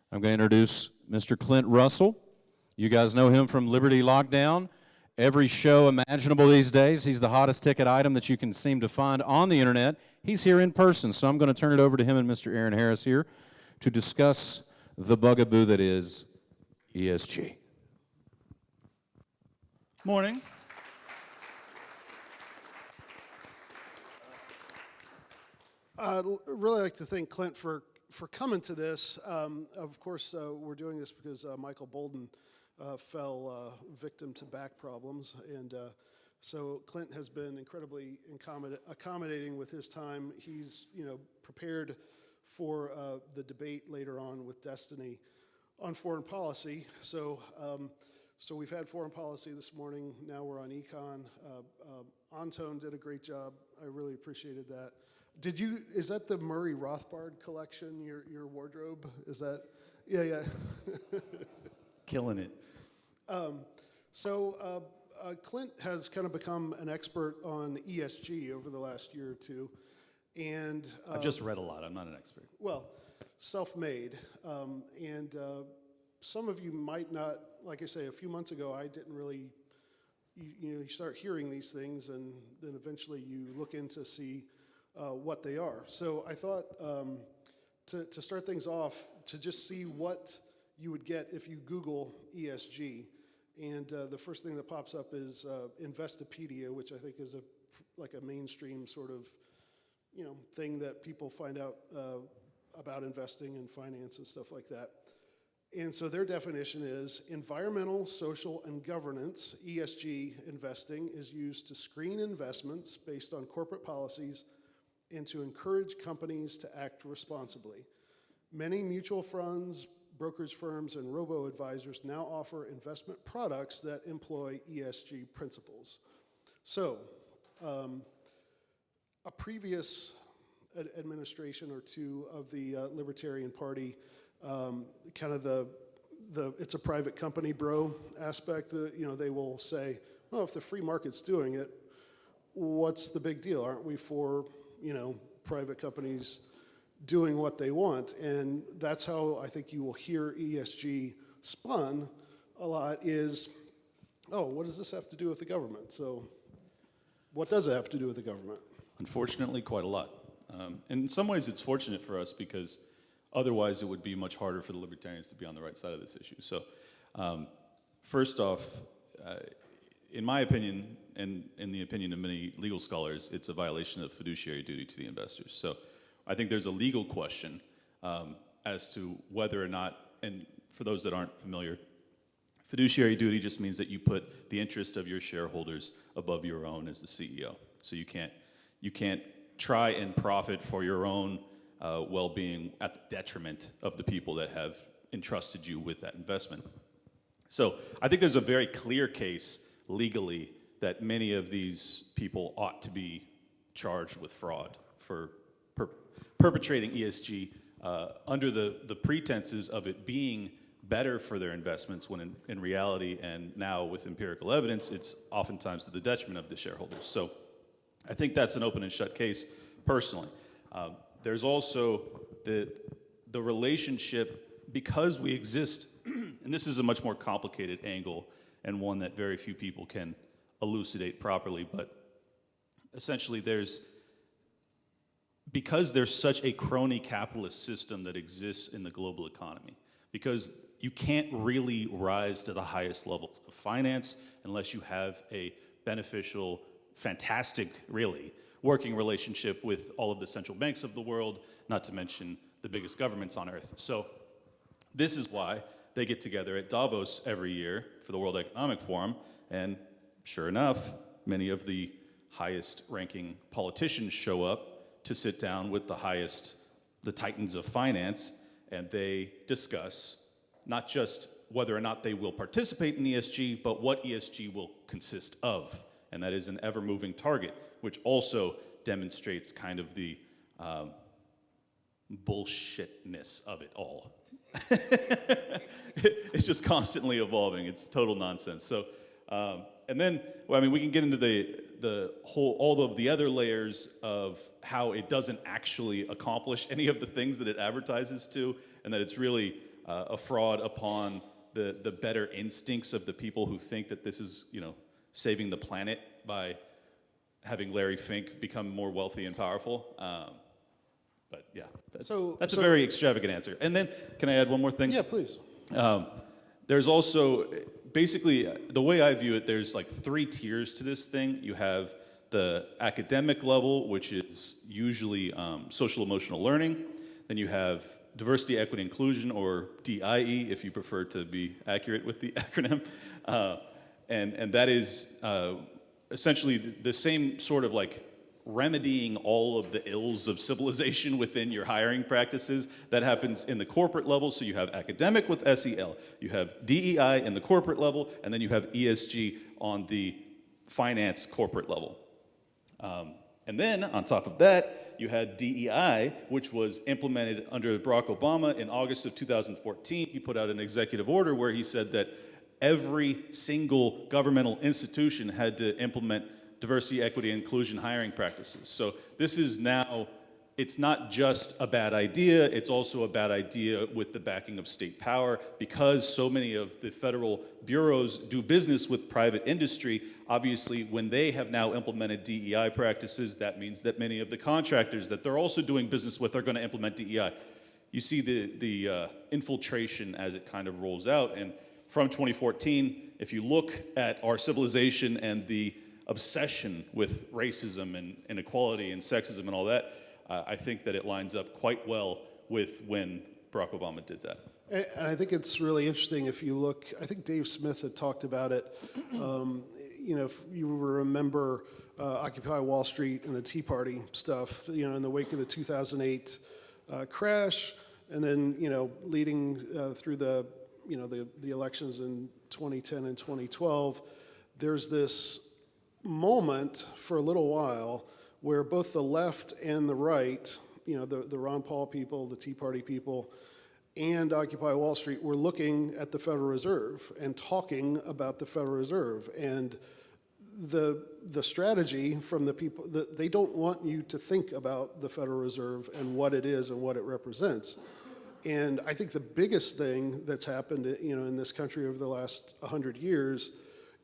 I'm going to introduce Mr. Clint Russell. You guys know him from Liberty Lockdown. Every show imaginable these days. He's the hottest ticket item that you can seem to find on the internet. He's here in person, so I'm going to turn it over to him and Mr. Aaron Harris here to discuss the bugaboo that is ESG. Morning. I'd really like to thank Clint for coming to this. Of course, we're doing this because Michael Bolden fell victim to back problems, and so Clint has been incredibly accommodating with his time. He's prepared for the debate later on with Destiny on foreign policy. So we've had foreign policy this morning. Now we're on econ. Antone did a great job. I really appreciated that. Is that the Murray Rothbard collection, your wardrobe? Is that, yeah. Killing it. Clint has kind of become an expert on ESG over the last year or two. And I've just read a lot. I'm not an expert. Well, self-made. Some of you might not, like I say, a few months ago, I didn't really, you start hearing these things, and then eventually you look in to see what they are. So I thought to start things off, to just see what you would get if you Google ESG. And the first thing that pops up is Investopedia, which I think is like a mainstream sort of thing that people find out about investing and finance and stuff like that. And so their definition is environmental, social, and governance, ESG investing, is used to screen investments based on corporate policies and to encourage companies to act responsibly. Many mutual funds, brokerage firms, and robo-advisors now offer investment products that employ ESG principles. So, a previous administration or two of the Libertarian Party, kind of it's a private company bro aspect. They will say, "Oh, if the free market's doing it, what's the big deal? Aren't we for private companies doing what they want?" And that's how I think you will hear ESG spun a lot is, oh, what does this have to do with the government? So what does it have to do with the government? Unfortunately, quite a lot. In some ways, it's fortunate for us because otherwise it would be much harder for the libertarians to be on the right side of this issue. So first off, in my opinion, and in the opinion of many legal scholars, it's a violation of fiduciary duty to the investors. So I think there's a legal question as to whether or not, and for those that aren't familiar, fiduciary duty just means that you put the interest of your shareholders above your own as the CEO. So you can't try and profit for your own well-being at the detriment of the people that have entrusted you with that investment. So I think there's a very clear case legally that many of these people ought to be charged with fraud for perpetrating ESG under the pretenses of it being better for their investments, when in reality, and now with empirical evidence, it's oftentimes to the detriment of the shareholders. So I think that's an open and shut case, personally. There's also the relationship, because we exist, and this is a much more complicated angle and one that very few people can elucidate properly, but essentially because there's such a crony capitalist system that exists in the global economy, because you can't really rise to the highest levels of finance unless you have a beneficial, fantastic, really, working relationship with all of the central banks of the world, not to mention the biggest governments on earth. So this is why they get together at Davos every year for the World Economic Forum, and sure enough, many of the highest ranking politicians show up to sit down with the titans of finance, and they discuss not just whether or not they will participate in ESG, but what ESG will consist of. And that is an ever-moving target, which also demonstrates kind of the bullshitness of it all. It's just constantly evolving. It's total nonsense. So, and then, we can get into all of the other layers of how it doesn't actually accomplish any of the things that it advertises to, and that it's really a fraud upon the better instincts of the people who think that this is, saving the planet by having Larry Fink become more wealthy and powerful. But yeah, that's a very extravagant answer. And then, can I add one more thing? Yeah, please. There's also, basically, the way I view it, there's like 3 tiers to this thing. You have the academic level, which is usually social emotional learning. Then you have diversity, equity, inclusion, or DIE, if you prefer to be accurate with the acronym. And that is essentially the same sort of like remedying all of the ills of civilization within your hiring practices. That happens in the corporate level. So you have academic with SEL, you have DEI in the corporate level, and then you have ESG on the finance corporate level. And then on top of that, you had DEI, which was implemented under Barack Obama in August of 2014. He put out an executive order where he said that every single governmental institution had to implement diversity, equity, and inclusion hiring practices. So this is now, it's not just a bad idea, it's also a bad idea with the backing of state power, because so many of the federal bureaus do business with private industry. Obviously, when they have now implemented DEI practices, that means that many of the contractors that they're also doing business with are going to implement DEI. You see the infiltration as it kind of rolls out. And from 2014, if you look at our civilization and the obsession with racism and inequality and sexism and all that, I think that it lines up quite well with when Barack Obama did that. And I think it's really interesting if you look, I think Dave Smith had talked about it. If you remember Occupy Wall Street and the Tea Party stuff, in the wake of the 2008 crash, and then, leading through the elections in 2010 and 2012, there's this moment for a little while where both the left and the right, the Ron Paul people, the Tea Party people, and Occupy Wall Street were looking at the Federal Reserve and talking about the Federal Reserve. And the strategy from the people, they don't want you to think about the Federal Reserve and what it is and what it represents. And I think the biggest thing that's happened, in this country over the last 100 years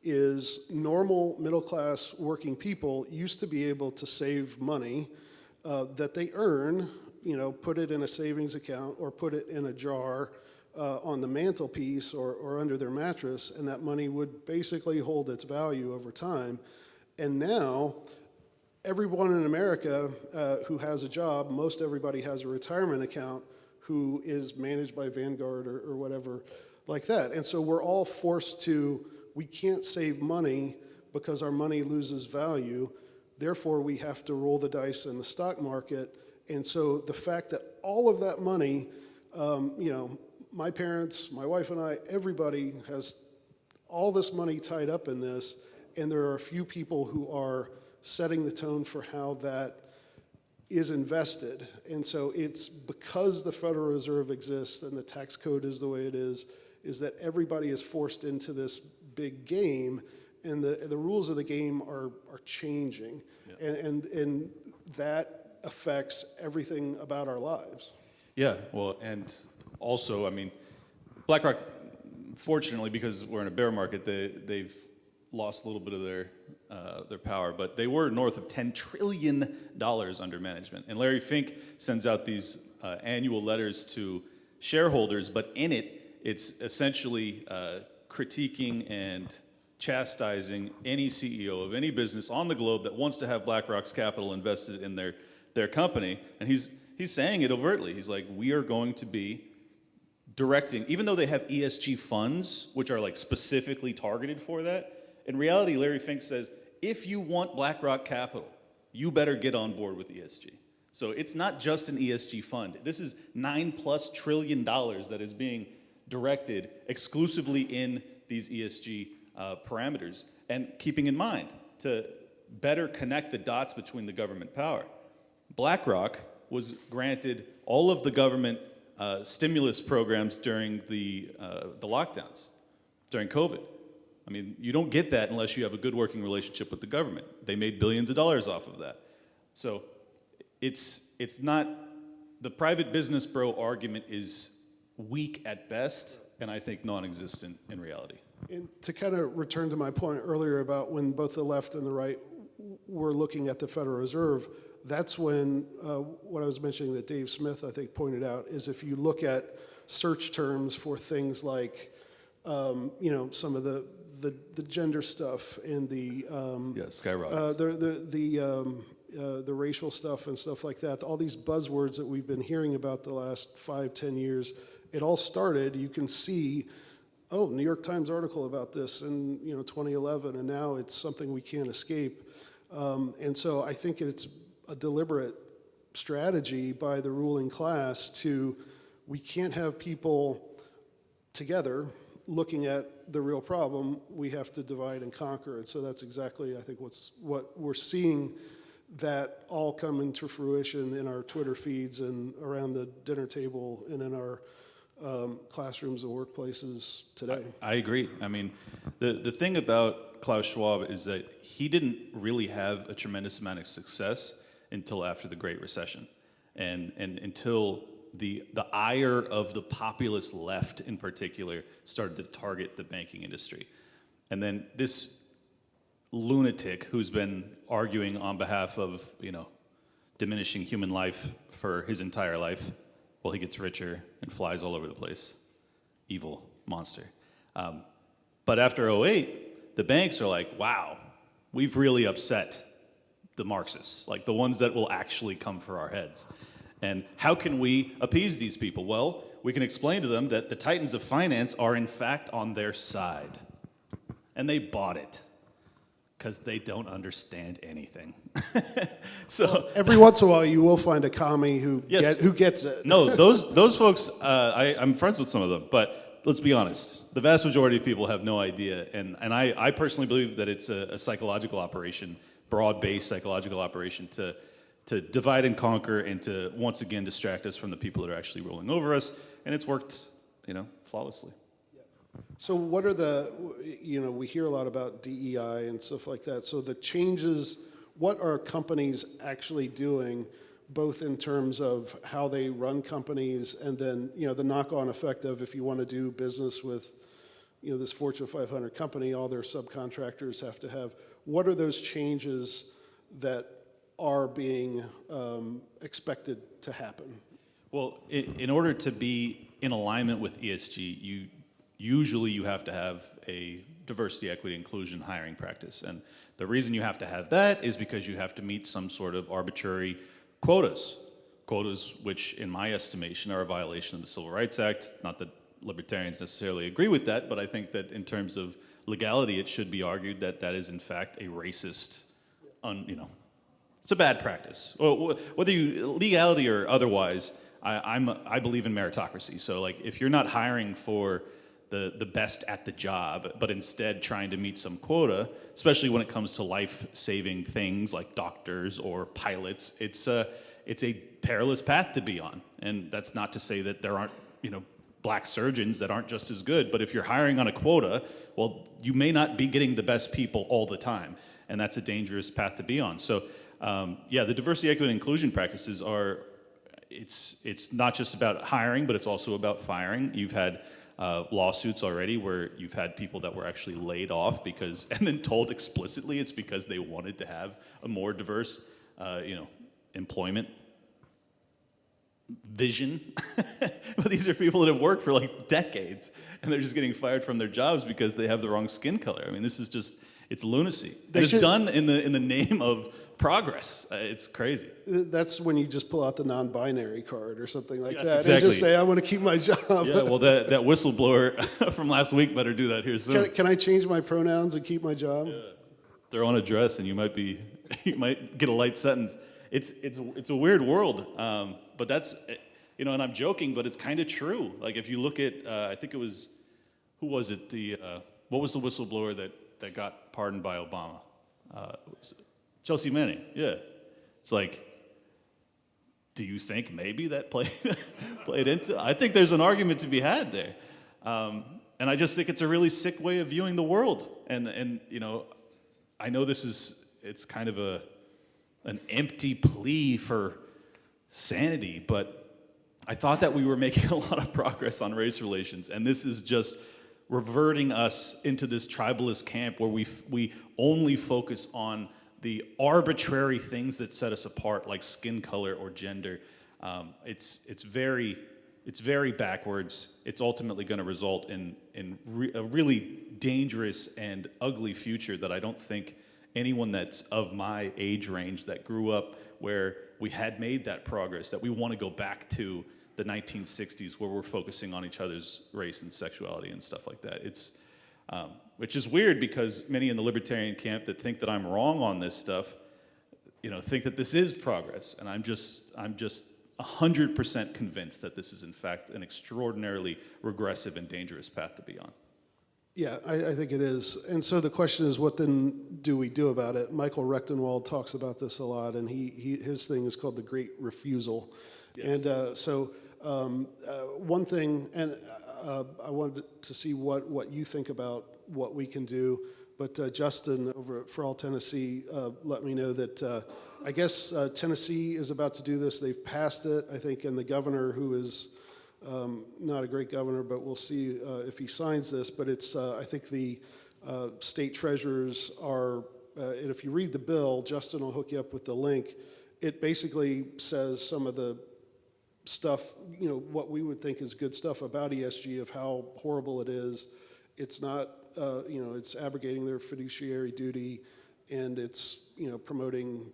is normal middle-class working people used to be able to save money that they earn, put it in a savings account or put it in a jar on the mantelpiece or under their mattress, and that money would basically hold its value over time. And now, everyone in America who has a job, most everybody has a retirement account who is managed by Vanguard or whatever like that. And so we're all forced to, we can't save money because our money loses value. Therefore, we have to roll the dice in the stock market. And so the fact that all of that money, my parents, my wife and I, everybody has all this money tied up in this, and there are a few people who are setting the tone for how that is invested. And so it's because the Federal Reserve exists and the tax code is the way it is that everybody is forced into this big game, and the rules of the game are changing. Yeah. And that affects everything about our lives. Yeah, well, and also, BlackRock, fortunately, because we're in a bear market, they've lost a little bit of their power, but they were north of $10 trillion under management. And Larry Fink sends out these annual letters to shareholders, but in it's essentially critiquing and chastising any CEO of any business on the globe that wants to have BlackRock's capital invested in their company. And he's saying it overtly. He's like, we are going to be directing, even though they have ESG funds, which are like specifically targeted for that, in reality, Larry Fink says, if you want BlackRock capital, you better get on board with ESG. So it's not just an ESG fund. This is $9+ trillion that is being directed exclusively in these ESG parameters, and keeping in mind to better connect the dots between the government power. BlackRock was granted all of the government stimulus programs during the lockdowns, during COVID. You don't get that unless you have a good working relationship with the government. They made billions of dollars off of that. So it's not, the private business bro argument is weak at best, and I think non-existent in reality. And to kind of return to my point earlier about when both the left and the right were looking at the Federal Reserve, that's when what I was mentioning that Dave Smith, I think, pointed out is if you look at search terms for things like, some of the gender stuff and the skyrockets. The racial stuff and stuff like that, all these buzzwords that we've been hearing about the last 5-10 years, it all started, you can see, New York Times article about this in 2011, and now it's something we can't escape. And so I think it's a deliberate strategy by the ruling class we can't have people together looking at the real problem, we have to divide and conquer. And so that's exactly, I think, what we're seeing that all come into fruition in our Twitter feeds and around the dinner table and in our classrooms and workplaces today. I agree. I mean, the thing about Klaus Schwab is that he didn't really have a tremendous amount of success until after the Great Recession, and until the ire of the populist left in particular started to target the banking industry. And then this lunatic who's been arguing on behalf of, diminishing human life for his entire life, well, he gets richer and flies all over the place. Evil monster. But after 2008, the banks are like, wow, we've really upset the Marxists, like the ones that will actually come for our heads. And how can we appease these people? Well, we can explain to them that the titans of finance are in fact on their side. And they bought it because they don't understand anything. So every once in a while, you will find a commie who gets it. No, those folks, I'm friends with some of them, but let's be honest. The vast majority of people have no idea. And I personally believe that it's a psychological operation, broad-based psychological operation to divide and conquer and to once again distract us from the people that are actually ruling over us, and it's worked, flawlessly. So what are we hear a lot about DEI and stuff like that. So the changes, what are companies actually doing, both in terms of how they run companies and then, the knock-on effect of if you want to do business with, this Fortune 500 company, all their subcontractors have to have, what are those changes that are being expected to happen? Well, in order to be in alignment with ESG, you have to have a diversity, equity, inclusion hiring practice. And the reason you have to have that is because you have to meet some sort of arbitrary quotas. Quotas which, in my estimation, are a violation of the Civil Rights Act. Not that libertarians necessarily agree with that, but I think that in terms of legality, it should be argued that that is in fact a racist, it's a bad practice. Whether legality or otherwise, I believe in meritocracy. So like if you're not hiring for the best at the job, but instead trying to meet some quota, especially when it comes to life-saving things like doctors or pilots, it's a perilous path to be on. And that's not to say that there aren't, black surgeons that aren't just as good, but if you're hiring on a quota, well, you may not be getting the best people all the time, and that's a dangerous path to be on. So, the diversity, equity, and inclusion practices it's not just about hiring, but it's also about firing. You've had lawsuits already where you've had people that were actually laid off and then told explicitly it's because they wanted to have a more diverse, employment vision. But these are people that have worked for like decades, and they're just getting fired from their jobs because they have the wrong skin color. I mean, this is just, it's lunacy. It's done in the name of progress. It's crazy. That's when you just pull out the non-binary card or something like that. Exactly. And just say, I want to keep my job. Yeah, well, that whistleblower from last week better do that here soon. Can I change my pronouns and keep my job? Yeah. Throw on a dress and you might get a light sentence. It's a weird world, but that's, and I'm joking, but it's kind of true. Like if you look at, I think it was, who was it? What was the whistleblower that got pardoned by Obama? Chelsea Manning, yeah. It's like, do you think maybe that played into? I think there's an argument to be had there, and I just think it's a really sick way of viewing the world. And I know it's kind of an empty plea for sanity, but I thought that we were making a lot of progress on race relations, and this is just reverting us into this tribalist camp where we only focus on the arbitrary things that set us apart, like skin color or gender. It's very backwards. It's ultimately going to result in a really dangerous and ugly future that I don't think anyone that's of my age range that grew up where we had made that progress, that we want to go back to the 1960s where we're focusing on each other's race and sexuality and stuff like that. It's which is weird because many in the libertarian camp that think that I'm wrong on this stuff, think that this is progress, and I'm just 100% convinced that this is in fact an extraordinarily regressive and dangerous path to be on. Yeah, I think it is. And so the question is, what then do we do about it? Michael Rechtenwald talks about this a lot, and his thing is called the Great Refusal. Yes. And one thing, and I wanted to see what you think about what we can do, but Justin over at For All Tennessee let me know that I guess Tennessee is about to do this. They've passed it, I think, and the governor, who is not a great governor, but we'll see if he signs this, but it's, I think the state treasurers are, and if you read the bill, Justin will hook you up with the link, it basically says some of the stuff, what we would think is good stuff about ESG, of how horrible it is. It's not, it's abrogating their fiduciary duty, and it's, promoting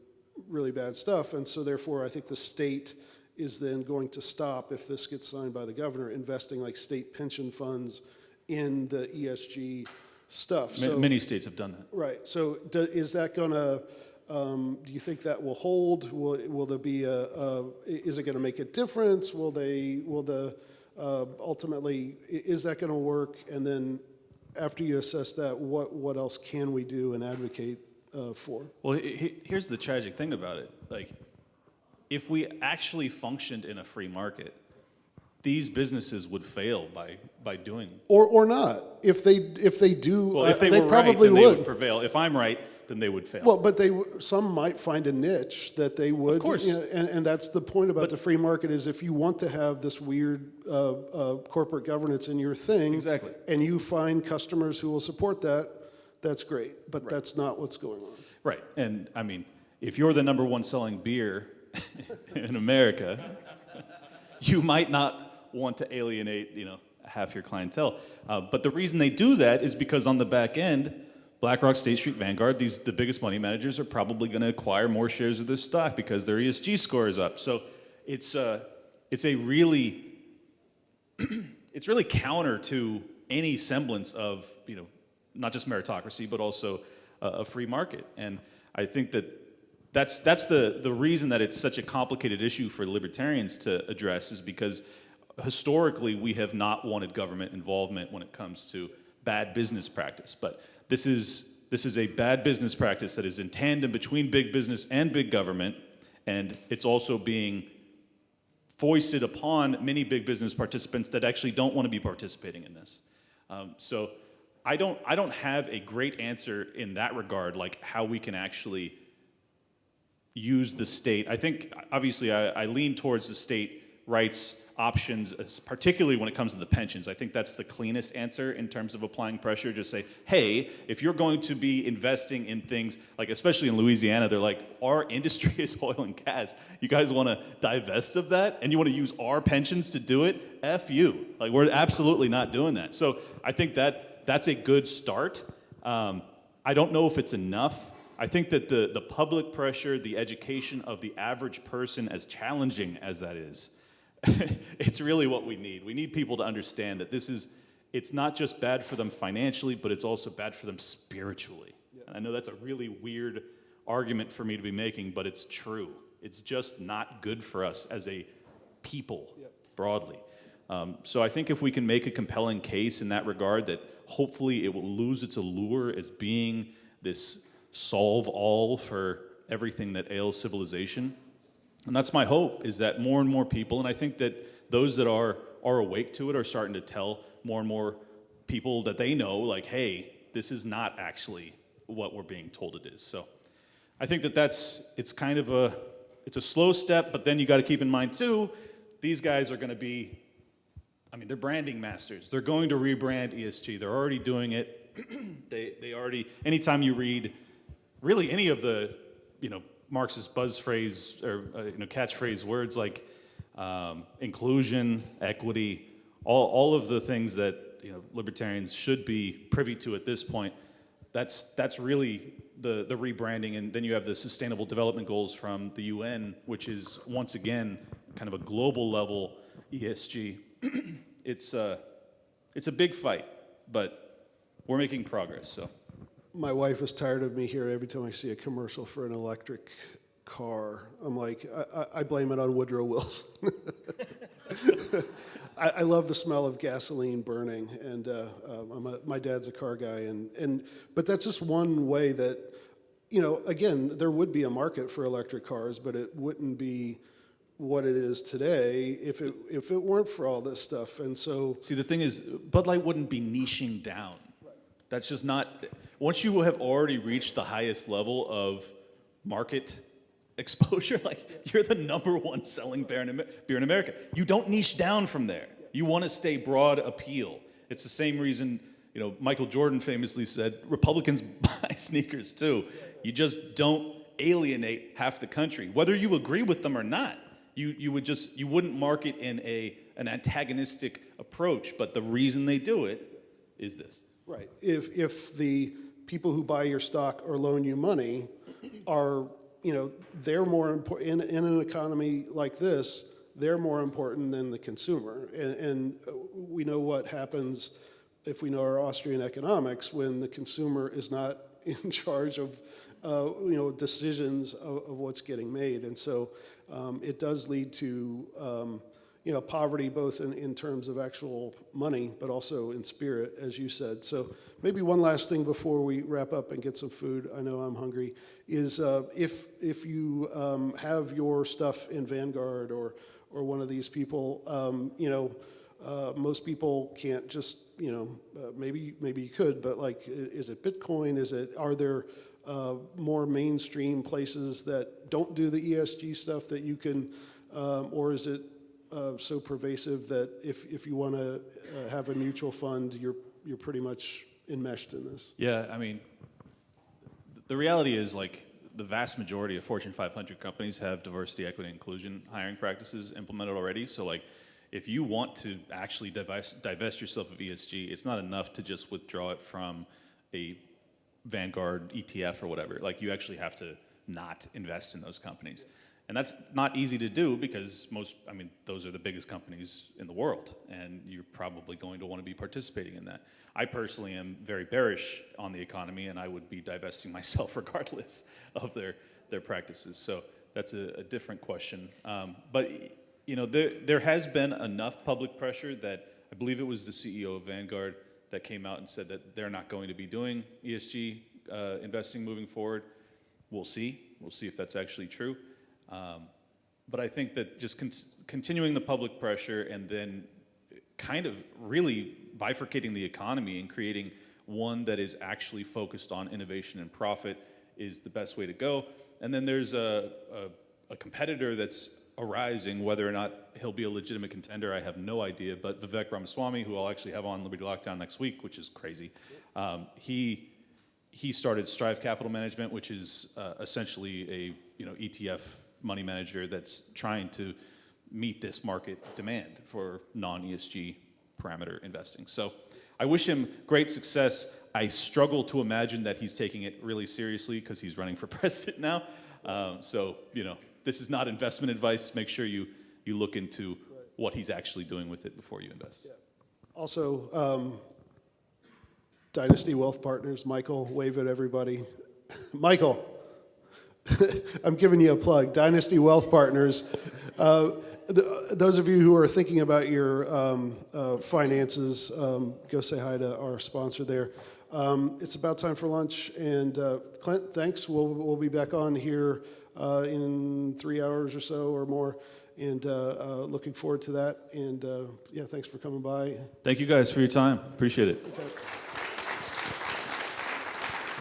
really bad stuff. And so therefore, I think the state is then going to stop, if this gets signed by the governor, investing like state pension funds in the ESG stuff. So, many states have done that. Right. So is that going to, do you think that will hold? Will there be is it going to make a difference? Ultimately, is that going to work? And then after you assess that, what else can we do and advocate for? Well, here's the tragic thing about it. Like, if we actually functioned in a free market, these businesses would fail by doing. Or not. If they do, well, if they were probably right, then would. They would prevail. If I'm right, then they would fail. Well, but some might find a niche that they would. Of course. And that's the point about the free market, is if you want to have this weird corporate governance in your thing, exactly, and you find customers who will support that, that's great. But that's not what's going on. Right. And I mean, if you're the number one selling beer in America, you might not want to alienate, half your clientele. But the reason they do that is because on the back end, BlackRock, State Street, Vanguard, the biggest money managers are probably going to acquire more shares of this stock because their ESG score is up. So it's really counter to any semblance of, not just meritocracy, but also a free market. And I think that's the reason that it's such a complicated issue for libertarians to address, is because historically we have not wanted government involvement when it comes to bad business practice. But this is a bad business practice that is in tandem between big business and big government, and it's also being foisted upon many big business participants that actually don't want to be participating in this. So I don't have a great answer in that regard, like how we can actually use the state. I think, obviously, I lean towards the state rights options, particularly when it comes to the pensions. I think that's the cleanest answer in terms of applying pressure. Just say, hey, if you're going to be investing in things, like especially in Louisiana, they're like, our industry is oil and gas. You guys want to divest of that? And you want to use our pensions to do it? F you. Like, we're absolutely not doing that. So I think that's a good start. I don't know if it's enough. I think that the public pressure, the education of the average person, as challenging as that is, it's really what we need. We need people to understand that it's not just bad for them financially, but it's also bad for them spiritually. Yeah. And I know that's a really weird argument for me to be making, but it's true. It's just not good for us as a people, broadly. So I think if we can make a compelling case in that regard, that hopefully it will lose its allure as being this solve-all for everything that ails civilization. And that's my hope, is that more and more people, and I think that those that are awake to it are starting to tell more and more people that they know, like, hey, this is not actually what we're being told it is. So I think it's kind of it's a slow step, but then you got to keep in mind too, these guys are going to be, I mean, they're branding masters. They're going to rebrand ESG. They're already doing it. They already, anytime you read really any of the, Marxist buzz phrase or, catchphrase words like inclusion, equity, all of the things that, libertarians should be privy to at this point, that's really the rebranding. And then you have the Sustainable Development Goals from the UN, which is, once again, kind of a global level ESG. It's a big fight, but we're making progress, so. My wife is tired of me here every time I see a commercial for an electric car. I'm like, I blame it on Woodrow Wilson. I love the smell of gasoline burning, and my dad's a car guy, but that's just one way that, again, there would be a market for electric cars, but it wouldn't be what it is today if it weren't for all this stuff. And so, see, the thing is, Bud Light wouldn't be niching down. That's just not. Once you have already reached the highest level of market exposure, like you're the #1 selling beer in America. You don't niche down from there. You want to stay broad appeal. It's the same reason, Michael Jordan famously said, Republicans buy sneakers too. You just don't alienate half the country, whether you agree with them or not. You wouldn't market in an antagonistic approach, but the reason they do it is this. right, if the people who buy your stock or loan you money are, they're more important in an economy like this. They're more important than the consumer, and we know what happens if we know our Austrian economics when the consumer is not in charge of decisions of what's getting made, and so it does lead to poverty both in terms of actual money, but also in spirit, as you said. So maybe one last thing before we wrap up and get some food, I know I'm hungry, is if you have your stuff in Vanguard or one of these people, most people can't just, maybe you could, but like, is it Bitcoin? Are there more mainstream places that don't do the ESG stuff that you can, or is it so pervasive that if you want to have a mutual fund, you're pretty much enmeshed in this? Yeah, I mean, the reality is, like, the vast majority of Fortune 500 companies have diversity, equity, and inclusion hiring practices implemented already. So, like, if you want to actually divest yourself of ESG, it's not enough to just withdraw it from a Vanguard ETF or whatever. Like, you actually have to not invest in those companies. And that's not easy to do because those are the biggest companies in the world, and you're probably going to want to be participating in that. I personally am very bearish on the economy, and I would be divesting myself regardless of their practices. So that's a different question. But there has been enough public pressure that I believe it was the CEO of Vanguard that came out and said that they're not going to be doing ESG investing moving forward. We'll see. We'll see if that's actually true. But I think that just continuing the public pressure and then kind of really bifurcating the economy and creating one that is actually focused on innovation and profit is the best way to go. And then there's a competitor that's arising. Whether or not he'll be a legitimate contender, I have no idea. But Vivek Ramaswamy, who I'll actually have on Liberty Lockdown next week, which is crazy, he started Strive Capital Management, which is essentially a ETF money manager that's trying to meet this market demand for non-ESG parameter investing. So I wish him great success. I struggle to imagine that he's taking it really seriously because he's running for president now. So this is not investment advice. Make sure you look into what he's actually doing with it before you invest. Yeah. Also, Dynasty Wealth Partners, Michael, wave at everybody. Michael. I'm giving you a plug. Dynasty Wealth Partners. Those of you who are thinking about your finances, go say hi to our sponsor there. It's about time for lunch, and Clint, thanks. We'll be back on here in 3 hours or so or more, and looking forward to that. And yeah, thanks for coming by. Thank you guys for your time. Appreciate it. Okay.